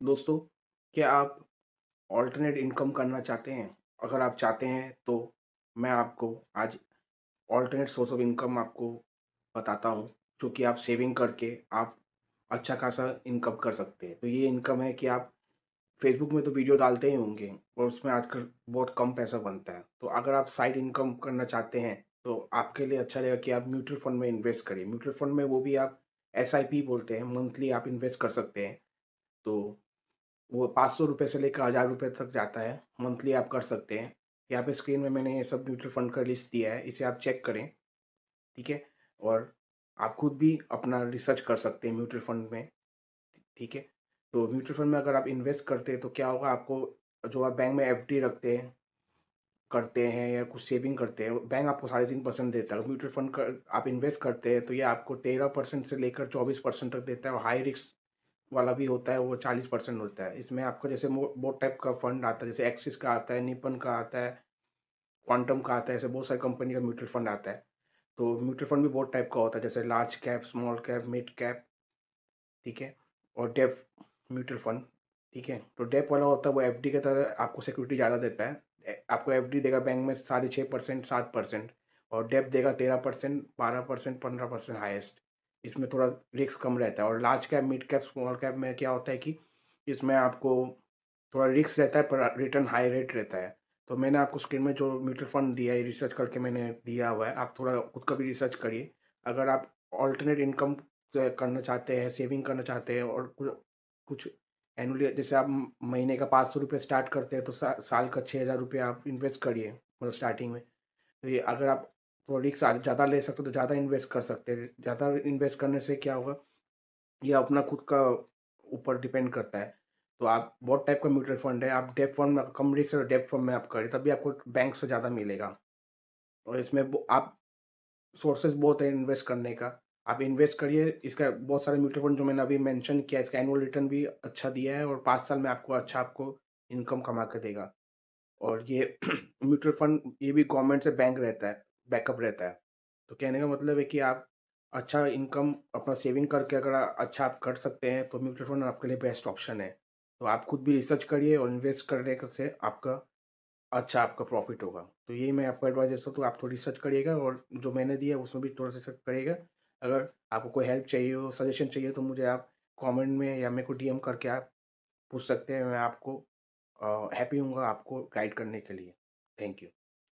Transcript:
दोस्तों, क्या आप ऑल्टरनेट इनकम करना चाहते हैं? अगर आप चाहते हैं तो मैं आपको आज ऑल्टरनेट सोर्स ऑफ इनकम आपको बताता हूँ, जो कि आप सेविंग करके आप अच्छा खासा इनकम कर सकते हैं। तो ये इनकम है कि आप फेसबुक में तो वीडियो डालते ही होंगे और उसमें आजकल बहुत कम पैसा बनता है। तो अगर आप साइड इनकम करना चाहते हैं तो आपके लिए अच्छा रहेगा कि आप म्यूचुअल फंड में इन्वेस्ट करिए। म्यूचुअल फंड में वो भी आप एसआईपी बोलते हैं, मंथली आप इन्वेस्ट कर सकते हैं। तो वो ₹500 से लेकर ₹1000 तक जाता है, मंथली आप कर सकते हैं। यहाँ पे स्क्रीन में मैंने ये सब म्यूचुअल फंड का लिस्ट दिया है, इसे आप चेक करें, ठीक है? और आप खुद भी अपना रिसर्च कर सकते हैं म्यूचुअल फंड में, ठीक है? तो म्यूचुअल फंड में अगर आप इन्वेस्ट करते हैं तो क्या होगा आपको, जो आप बैंक में एफडी रखते हैं, करते हैं या कुछ सेविंग करते हैं, बैंक आपको 3.5% देता है। म्यूचुअल फंड का आप इन्वेस्ट करते हैं तो ये आपको 13% से लेकर 24% तक देता है और हाई रिस्क वाला भी होता है, वो 40% होता है। इसमें आपको जैसे बहुत टाइप का फंड आता है, जैसे एक्सिस का आता है, निपन का आता है, क्वांटम का आता है, ऐसे बहुत सारी कंपनी का म्यूचुअल फंड आता है। तो म्यूचुअल फंड भी बहुत टाइप का होता है, जैसे large cap, small cap, mid cap, ठीक है? और डेप म्यूचुअल फंड, ठीक है? तो डेप वाला होता है वो एफडी की तरह आपको सिक्योरिटी ज़्यादा देता है। आपको एफडी देगा बैंक में 6.5%, 7%, और डेप देगा 13%, 12%, 15% हाईएस्ट। इसमें थोड़ा रिस्क कम रहता है। और large cap, mid cap, small cap में क्या होता है कि इसमें आपको थोड़ा रिस्क रहता है पर रिटर्न हाई रेट रहता है। तो मैंने आपको स्क्रीन में जो म्यूचुअल फंड दिया है, रिसर्च करके मैंने दिया हुआ है, आप थोड़ा खुद का भी रिसर्च करिए। अगर आप ऑल्टरनेट इनकम से करना चाहते हैं, सेविंग करना चाहते हैं और कुछ एनुअली, जैसे आप महीने का ₹500 स्टार्ट करते हैं तो साल का ₹6000 आप इन्वेस्ट करिए, मतलब स्टार्टिंग में। तो ये अगर आप थोड़ा रिस्क ज़्यादा ले सकते हो तो ज़्यादा इन्वेस्ट कर सकते हैं। ज़्यादा इन्वेस्ट करने से क्या होगा, ये अपना खुद का ऊपर डिपेंड करता है। तो आप बहुत टाइप का म्यूचुअल फंड है, आप डेब्ट फंड में कम रिस्क और डेब्ट फंड में आप करें, तभी आपको बैंक से ज़्यादा मिलेगा। और इसमें आप सोर्सेज बहुत है इन्वेस्ट करने का। आप इन्वेस्ट करिए, इसका बहुत सारे म्यूचुअल फंड जो मैंने अभी मेंशन किया, इसका एनुअल रिटर्न भी अच्छा दिया है और 5 साल में आपको अच्छा आपको इनकम कमा के देगा। और ये म्यूचुअल फंड ये भी गवर्नमेंट से बैंक रहता है, बैकअप रहता है। तो कहने का मतलब है कि आप अच्छा इनकम अपना सेविंग करके अगर अच्छा आप कर सकते हैं तो म्यूचुअल फंड आपके लिए बेस्ट ऑप्शन है। तो आप खुद भी रिसर्च करिए और इन्वेस्ट करने से आपका अच्छा आपका प्रॉफिट होगा। तो यही मैं आपको एडवाइस देता हूँ, तो आप थोड़ी रिसर्च करिएगा और जो मैंने दिया उसमें भी थोड़ा सा रिसर्च करिएगा। अगर आपको कोई हेल्प चाहिए हो, सजेशन चाहिए, तो मुझे आप कमेंट में या मेरे को डीएम करके आप पूछ सकते हैं। मैं आपको हैप्पी हूँगा आपको गाइड करने के लिए। Thank you.